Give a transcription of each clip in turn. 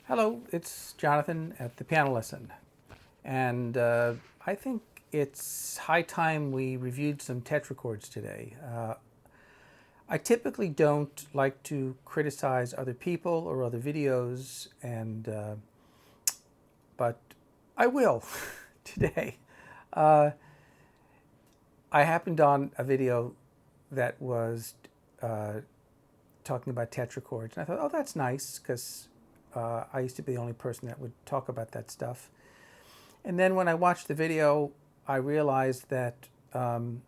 Hello, it's Jonathan at the Piano Lesson. And I think it's high time we reviewed some tetrachords today. I typically don't like to criticize other people or other videos, but I will today. Uh, I happened on a video that was uh, talking about tetrachords, and I thought, oh, that's nice, because I used to be the only person that would talk about that stuff. And then when I watched the video, I realized that there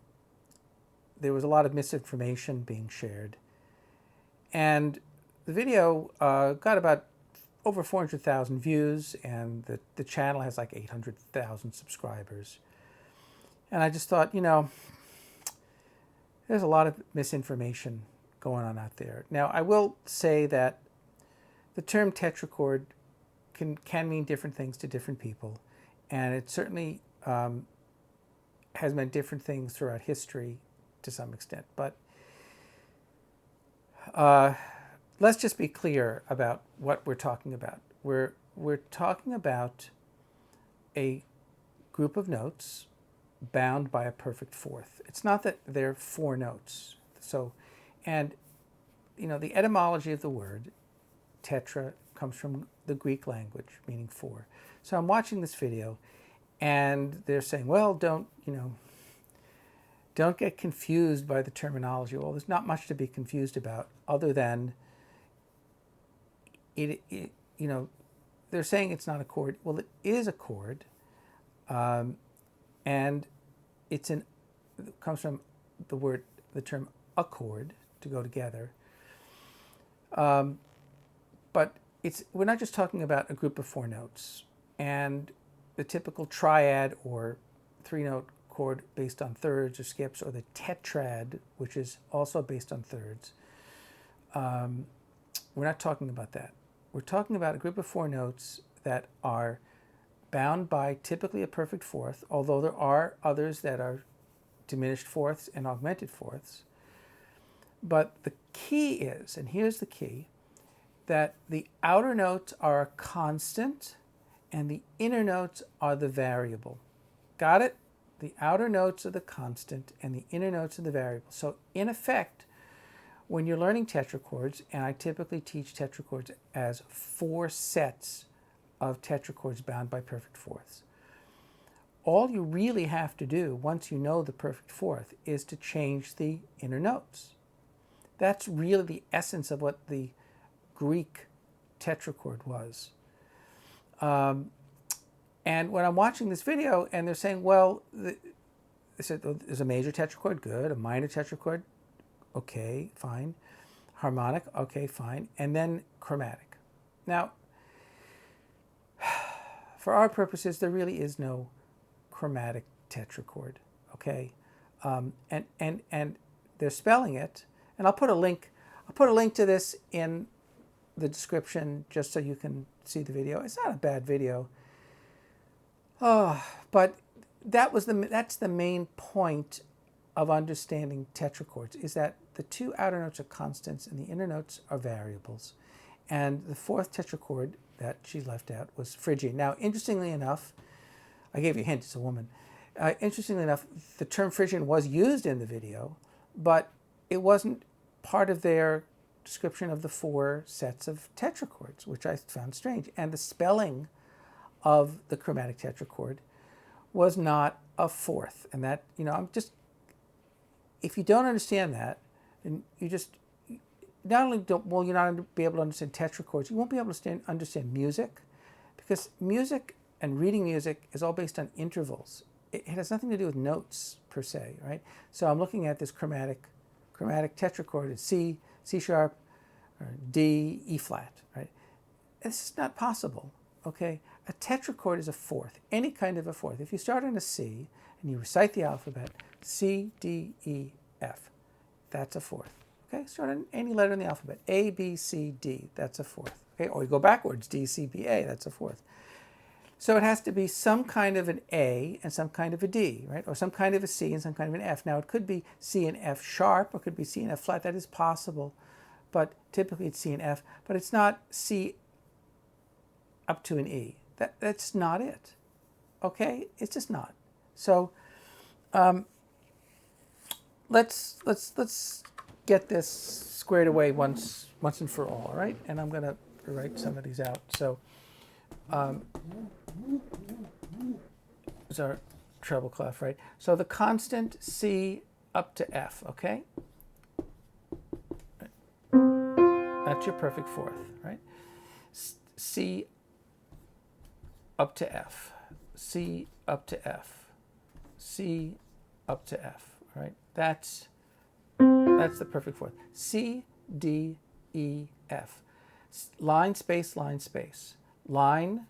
was a lot of misinformation being shared. And the video got about over 400,000 views, and the channel has like 800,000 subscribers. And I just thought, there's a lot of misinformation going on out there. Now, I will say that the term tetrachord can mean different things to different people. And it certainly has meant different things throughout history to some extent. But let's just be clear about what we're talking about. We're talking about a group of notes bound by a perfect fourth. It's not that they're four notes. So, and the etymology of the word tetra comes from the Greek language, meaning four. So I'm watching this video, and they're saying, well, don't get confused by the terminology. Well, there's not much to be confused about other than they're saying it's not a chord. Well, it is a chord, and it comes from the term accord, to go together. But we're not just talking about a group of four notes. And the typical triad or three-note chord based on thirds or skips, or the tetrad, which is also based on thirds. We're not talking about that. We're talking about a group of four notes that are bound by typically a perfect fourth, although there are others that are diminished fourths and augmented fourths. But the key is, and here's the key, that the outer notes are a constant and the inner notes are the variable. Got it? The outer notes are the constant and the inner notes are the variable. So in effect, when you're learning tetrachords, and I typically teach tetrachords as four sets of tetrachords bound by perfect fourths, all you really have to do once you know the perfect fourth is to change the inner notes. That's really the essence of what the Greek tetrachord was. And when I'm watching this video and they're saying, well, they said there's a major tetrachord, good, a minor tetrachord, okay, fine, harmonic, okay, fine, and then chromatic. Now, for our purposes, there really is no chromatic tetrachord, okay? And they're spelling it, and I'll put a link to this in the description just so you can see the video. It's not a bad video. But that's the main point of understanding tetrachords, is that the two outer notes are constants and the inner notes are variables. And the fourth tetrachord that she left out was Phrygian. Now, interestingly enough, I gave you a hint, it's a woman. Interestingly enough, the term Phrygian was used in the video, but it wasn't part of their description of the four sets of tetrachords, which I found strange. And the spelling of the chromatic tetrachord was not a fourth. And that, if you don't understand that, then you just, not only will you not be able to understand tetrachords, you won't be able to understand music, because music and reading music is all based on intervals. It has nothing to do with notes per se, right? So I'm looking at this chromatic tetrachord, it's C sharp, or D, E flat, right? This is not possible, okay? A tetrachord is a fourth, any kind of a fourth. If you start on a C and you recite the alphabet, C, D, E, F, that's a fourth, okay? Start on any letter in the alphabet, A, B, C, D, that's a fourth, okay? Or you go backwards, D, C, B, A, that's a fourth. So it has to be some kind of an A and some kind of a D, right? Or some kind of a C and some kind of an F. Now, it could be C and F sharp, or it could be C and F flat. That is possible, but typically it's C and F. But it's not C up to an E. That's not it. Okay, it's just not. So let's get this squared away once and for all. All right, and I'm gonna write some of these out. So is our treble clef, right? So the constant C up to F. Okay, that's your perfect fourth, right? C up to F, C up to F, C up to F, right? That's the perfect fourth. C, D, E, F. Line, space, line, space. Line,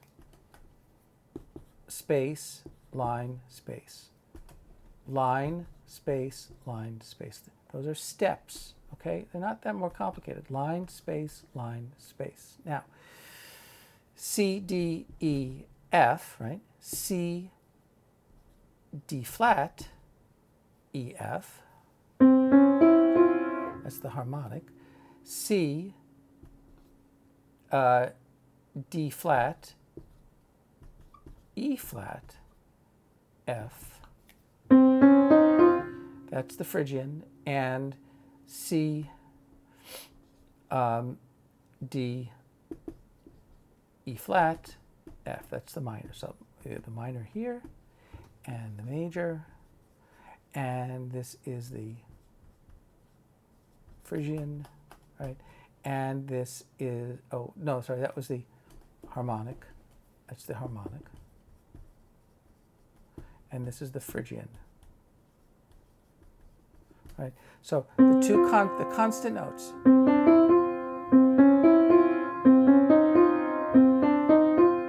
space, line, space. Line, space, line, space. Those are steps, okay? They're not that more complicated. Line, space, line, space. Now, C, D, E, F, right? C, D flat, E, F. That's the harmonic. C, D flat, E flat, F. That's the Phrygian. And C, D, E flat, F. That's the minor. So the minor here and the major. And this is the Phrygian, right? And this is, oh, no, sorry, that was the harmonic. That's the harmonic. And this is the Phrygian. Right? So the two the constant notes.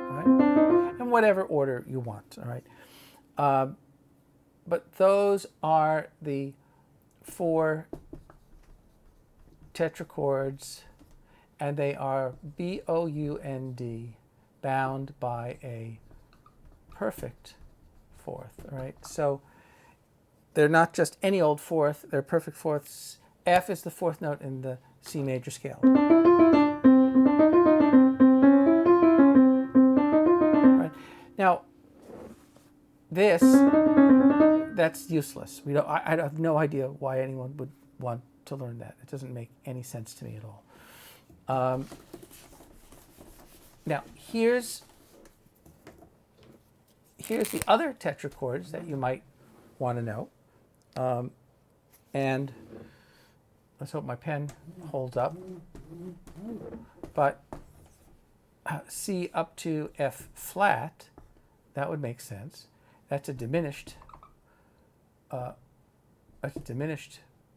Right? In whatever order you want, all right? But those are the 4 tetrachords, and they are B-O-U-N-D, bound by a perfect fourth, all right? So they're not just any old fourth, they're perfect fourths. F is the fourth note in the C major scale. Right? Now, that's useless. I have no idea why anyone would want to learn that. It doesn't make any sense to me at all. Now, here's the other tetrachords that you might want to know. And let's hope my pen holds up. But C up to F flat, that would make sense. That's a diminished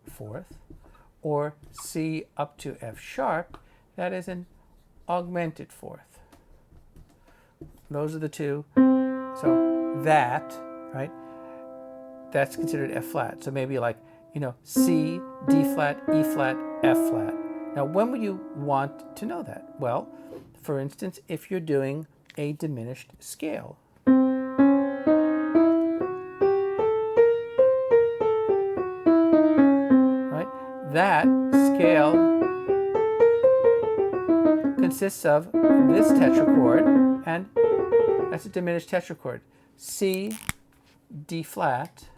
fourth. Or C up to F sharp, that is an augmented fourth. Those are the two. So that, right, that's considered F flat. So maybe like, C, D flat, E flat, F flat. Now, when would you want to know that? Well, for instance, if you're doing a diminished scale. Right? That scale consists of this tetrachord, and that's a diminished tetrachord. C, D flat,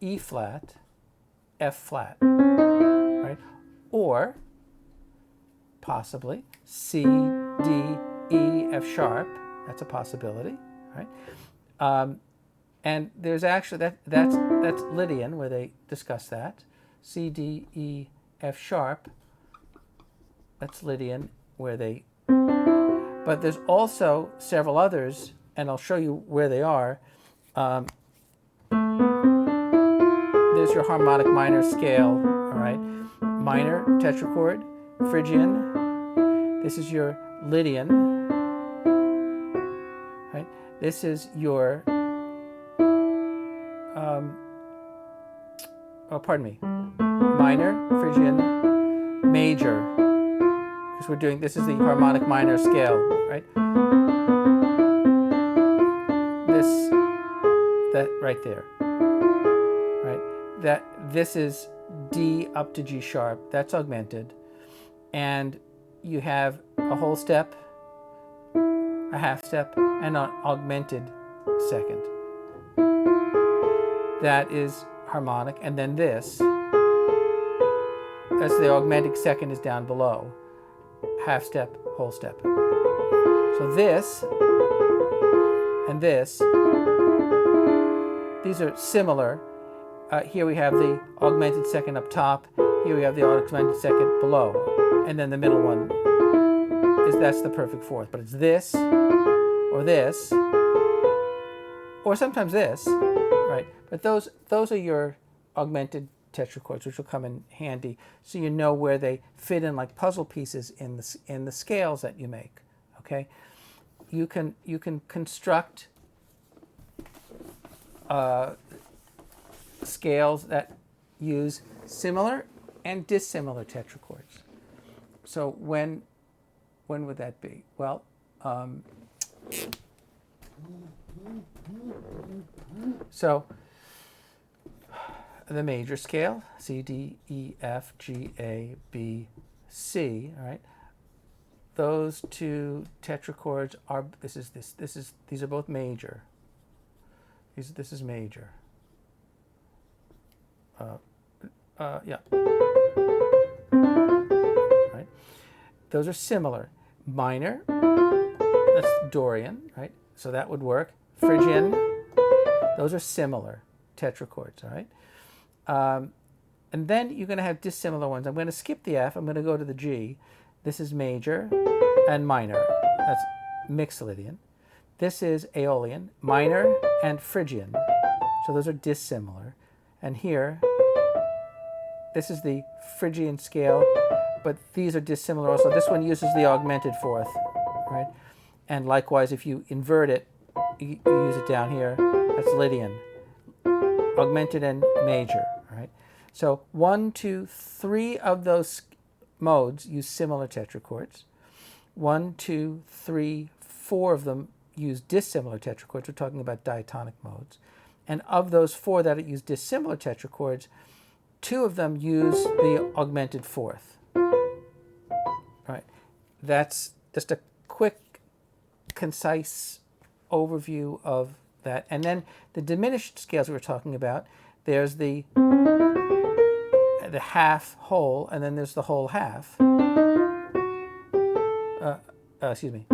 E flat, F flat, right? Or possibly C, D, E, F sharp. That's a possibility, right? And there's actually that's Lydian, where they discuss that. C, D, E, F sharp. That's Lydian, where they. But there's also several others, and I'll show you where they are. There's your harmonic minor scale, all right? Minor tetrachord, Phrygian. This is your Lydian, right? This is your, minor, Phrygian, major, because we're doing, this is the harmonic minor scale, right? That right there, right? This is D up to G sharp, that's augmented. And you have a whole step, a half step, and an augmented second. That is harmonic. And then this, as the augmented second is down below, half step, whole step. So this and this, these are similar. Here we have the augmented second up top. Here we have the augmented second below. And then the middle one that's the perfect fourth. But it's this, or sometimes this, right? But those are your augmented tetrachords, which will come in handy, so you know where they fit in like puzzle pieces in the scales that you make. Okay, you can construct scales that use similar and dissimilar tetrachords. So when would that be? Well, so the major scale, C, D, E, F, G, A, B, C, all right? Those two tetrachords are, these are both major. This is major. Yeah. Right? Those are similar. Minor, that's Dorian, right? So that would work. Phrygian, those are similar tetrachords, all right? And then you're going to have dissimilar ones. I'm going to skip the F. I'm going to go to the G. This is major and minor. That's Mixolydian. This is Aeolian, minor and Phrygian. So those are dissimilar. And here, this is the Phrygian scale, but these are dissimilar also. This one uses the augmented fourth, right? And likewise, if you invert it, you use it down here. That's Lydian, augmented and major, right? So 1, 2, 3 of those modes use similar tetrachords. 1, 2, 3, 4 of them use dissimilar tetrachords. We're talking about diatonic modes. And of those 4 that use dissimilar tetrachords, 2 of them use the augmented fourth. Right. That's just a quick, concise overview of that. And then the diminished scales we were talking about, there's the half whole, and then there's the whole half. Excuse me.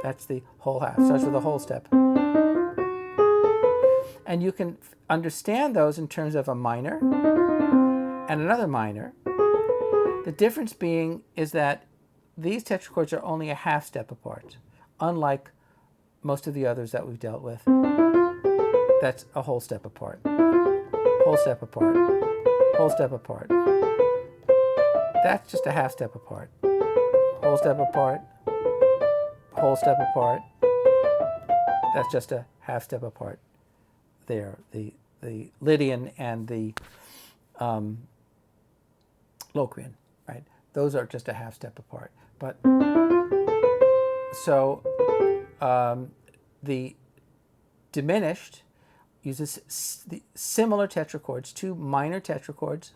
That's the whole half. Starts with a whole step. And you can understand those in terms of a minor and another minor. The difference being is that these tetrachords are only a half step apart, unlike most of the others that we've dealt with. That's a whole step apart. Whole step apart. Whole step apart. That's just a half step apart. Whole step apart. Whole step apart. That's just a half step apart. There, the Lydian and the Locrian, right? Those are just a half step apart. But so the diminished uses the similar tetrachords, 2 minor tetrachords.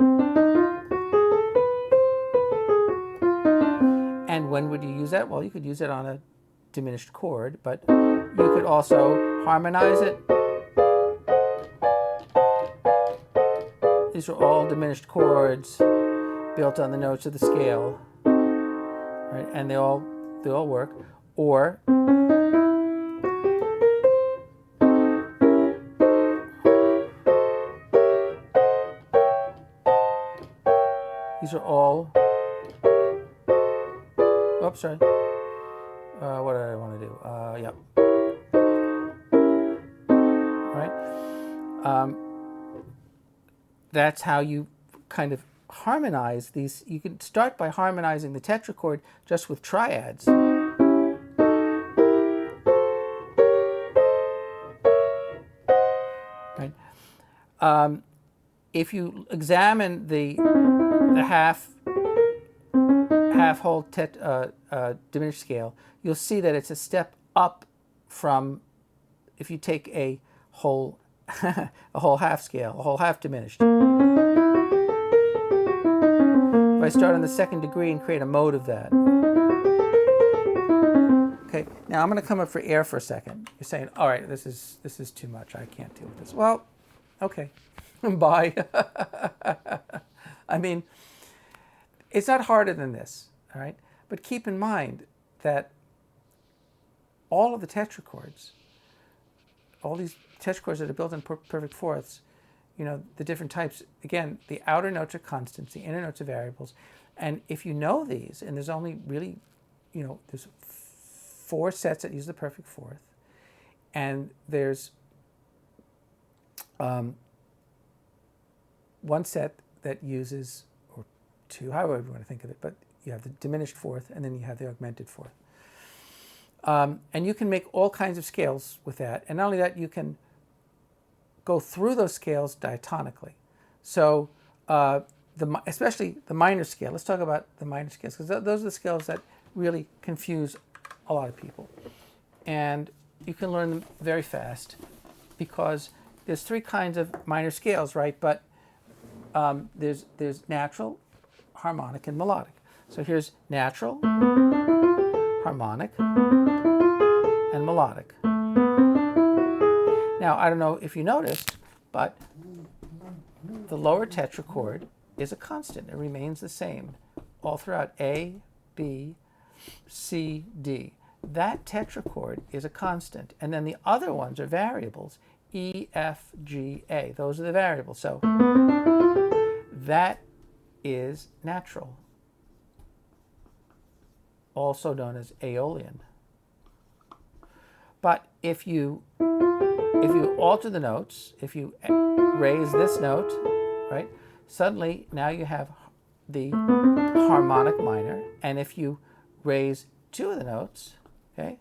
And when would you use that? Well, you could use it on a diminished chord, but you could also harmonize it. These are all diminished chords built on the notes of the scale, right? And they all work. Or these are all. Oops, sorry. What did I want to do? Yep. Right. That's how you kind of harmonize these. You can start by harmonizing the tetrachord just with triads. Right. If you examine the half whole diminished scale, you'll see that it's a step up from if you take a whole a whole half scale, a whole half diminished. if I start on the second degree and create a mode of that. Okay, now I'm going to come up for air for a second. You're saying, all right, this is too much. I can't deal with this. Well, okay, bye. I mean, it's not harder than this, all right? But keep in mind that all of the tetrachords, all these tetrachords that are built in perfect fourths, you know, the different types, again, the outer notes are constants, the inner notes are variables. And if you know these, and there's only really, you know, there's 4 sets that use the perfect fourth, and there's one set that uses, or 2, however you want to think of it, but you have the diminished fourth, and then you have the augmented fourth. And you can make all kinds of scales with that. And not only that, you can go through those scales diatonically. So especially the minor scale. Let's talk about the minor scales, because those are the scales that really confuse a lot of people. And you can learn them very fast because there's 3 kinds of minor scales, right? But there's natural, harmonic, and melodic. So here's natural, harmonic, and melodic. Now, I don't know if you noticed, but the lower tetrachord is a constant. It remains the same all throughout A, B, C, D. That tetrachord is a constant. And then the other ones are variables, E, F, G, A. Those are the variables. So that is natural, also known as Aeolian. But if you alter the notes, if you raise this note, right, suddenly now you have the harmonic minor. And if you raise 2 of the notes, okay,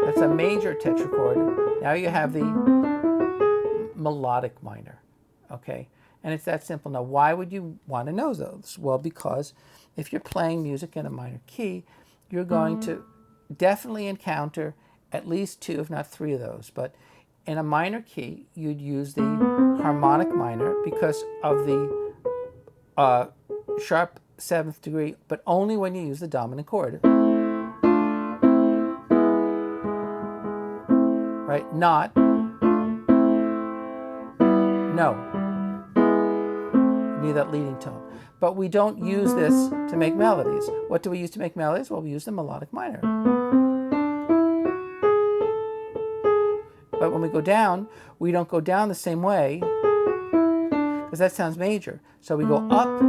that's a major tetrachord. Now you have the melodic minor, okay? And it's that simple. Now, why would you want to know those? Well, because if you're playing music in a minor key, you're going to definitely encounter at least 2, if not 3 of those. But in a minor key, you'd use the harmonic minor because of the sharp 7th degree, but only when you use the dominant chord. Right? Not no. You need that leading tone. But we don't use this to make melodies. What do we use to make melodies? Well, we use the melodic minor. But when we go down, we don't go down the same way because that sounds major. So we go up,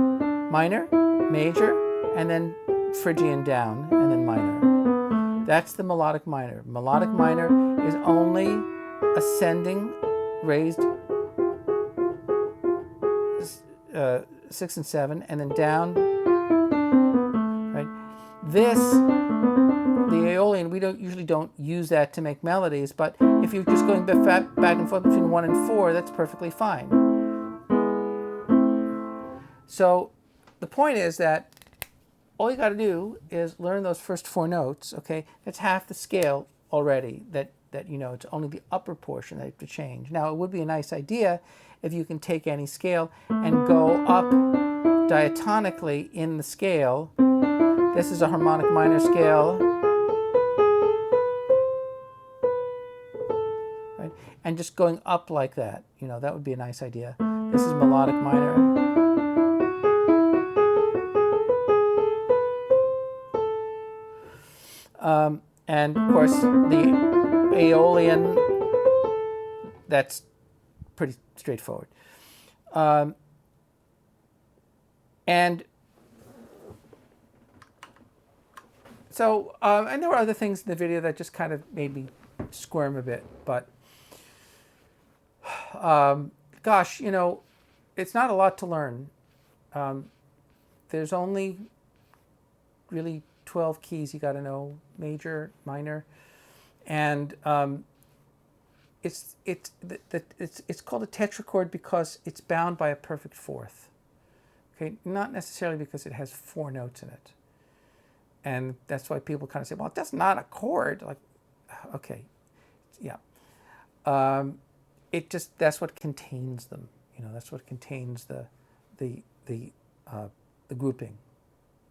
minor, major, and then Phrygian down, and then minor. That's the melodic minor. Melodic minor is only ascending, raised 6 and 7, and then down. Right? This, the Aeolian, we usually don't use that to make melodies, but if you're just going back and forth between 1 and 4, that's perfectly fine. So the point is that all you got to do is learn those first 4 notes, okay? That's half the scale already that you know. It's only the upper portion that you have to change. Now, it would be a nice idea if you can take any scale and go up diatonically in the scale. This is a harmonic minor scale. Right? And just going up like that, you know, that would be a nice idea. This is melodic minor. And of course, the Aeolian, that's pretty straightforward. And so, and there were other things in the video that just kind of made me squirm a bit, but gosh, you know, it's not a lot to learn. There's only really 12 keys you got to know, major, minor, and it's called a tetrachord because it's bound by a perfect fourth. Okay, not necessarily because it has 4 notes in it, and that's why people kind of say, "Well, that's not a chord." Like, okay, yeah, that's what contains them. You know, that's what contains the grouping.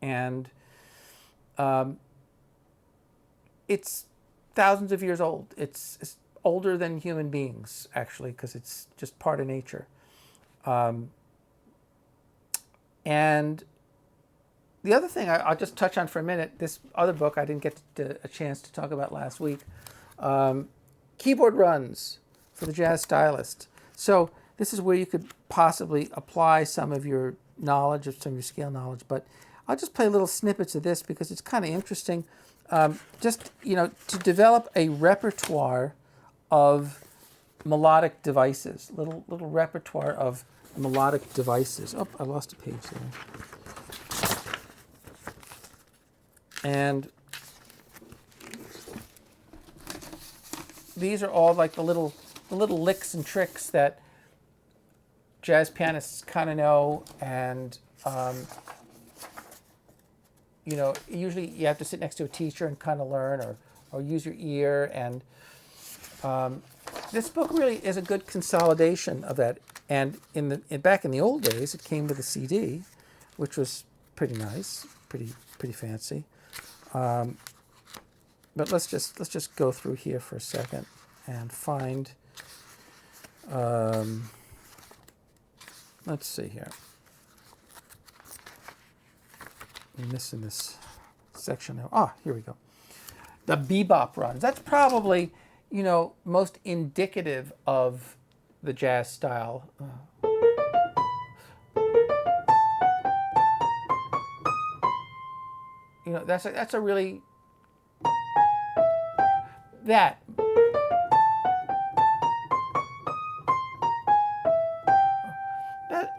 And it's thousands of years old. It's older than human beings, actually, because it's just part of nature. And the other thing I'll just touch on for a minute, this other book I didn't get a chance to talk about last week, Keyboard Runs for the Jazz Stylist. So this is where you could possibly apply some of your knowledge, of some of your scale knowledge, but I'll just play little snippets of this because it's kind of interesting. Just, to develop a repertoire of melodic devices, little repertoire of melodic devices. Oh, I lost a page there. And these are all like the little licks and tricks that jazz pianists kind of know, and usually you have to sit next to a teacher and kind of learn, or use your ear. And this book really is a good consolidation of that. And back in the old days, it came with a CD, which was pretty nice, pretty fancy. But let's just go through here for a second and find. Let's see here. I'm missing this section now. Ah, here we go. The bebop runs. That's probably, most indicative of the jazz style. That's a really that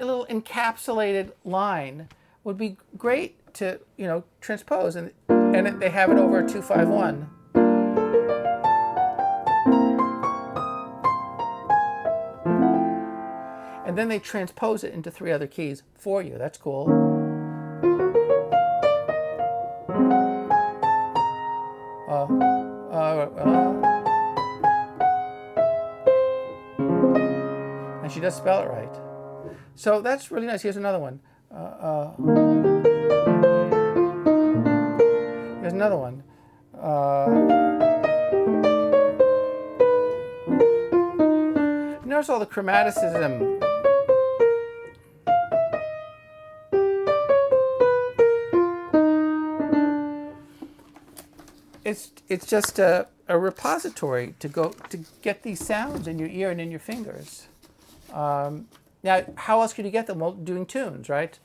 little encapsulated line would be great to transpose, and they have it over a 2-5-1. And then they transpose it into 3 other keys for you. That's cool. And she does spell it right. So that's really nice. Here's another one. Here's another one. Notice all the chromaticism. It's just a repository to get these sounds in your ear and in your fingers. Now, how else could you get them? Well, doing tunes, right?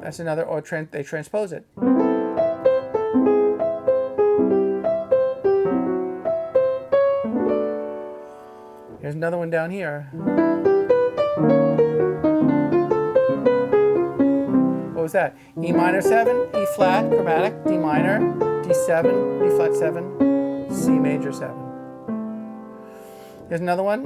That's another, or they transpose it. Here's another one down here. What was that? E minor 7, E flat, chromatic, D minor, D7, D flat 7, C major 7. Here's another one.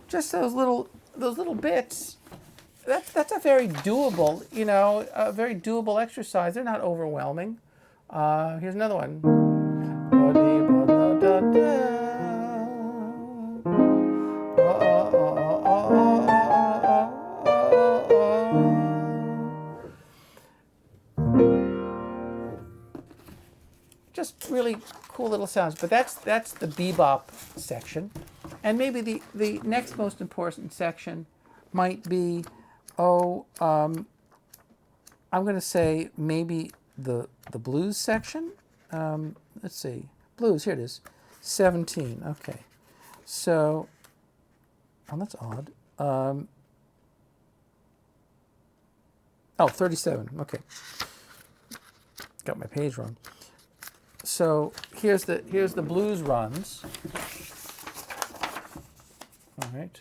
Just those little bits. That's a very doable, a very doable exercise. They're not overwhelming. Here's another one. Just really cool little sounds. But that's the bebop section. And maybe the next most important section might be, I'm going to say maybe the blues section. Let's see. Blues, here it is. 17. Okay. So, that's odd. 37. Okay. Got my page wrong. So here's the blues runs. All right.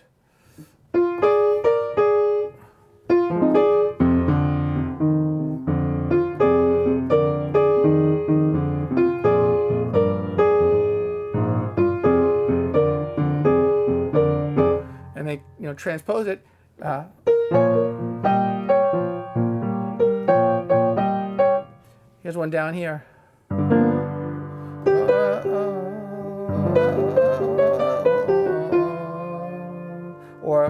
And transpose it. Here's one down here. Or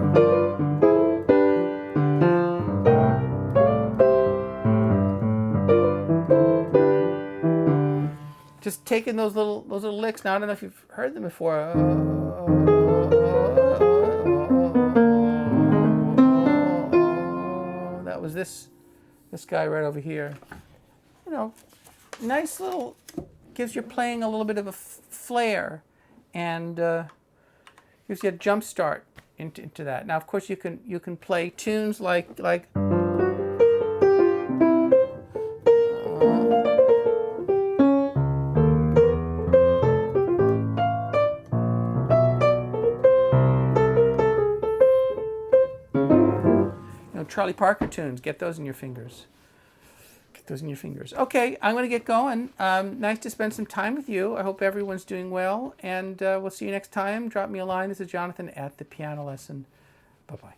just taking those little licks. Now I don't know if you've heard them before. That was this guy right over here. You know, nice little, gives your playing a little bit of a flair, and gives you a jump start into that. Now, of course, you can play tunes like Charlie Parker tunes. Get those in your fingers. Get those in your fingers. Okay, I'm going to get going. Nice to spend some time with you. I hope everyone's doing well, and we'll see you next time. Drop me a line. This is Jonathan at The Piano Lesson. Bye-bye.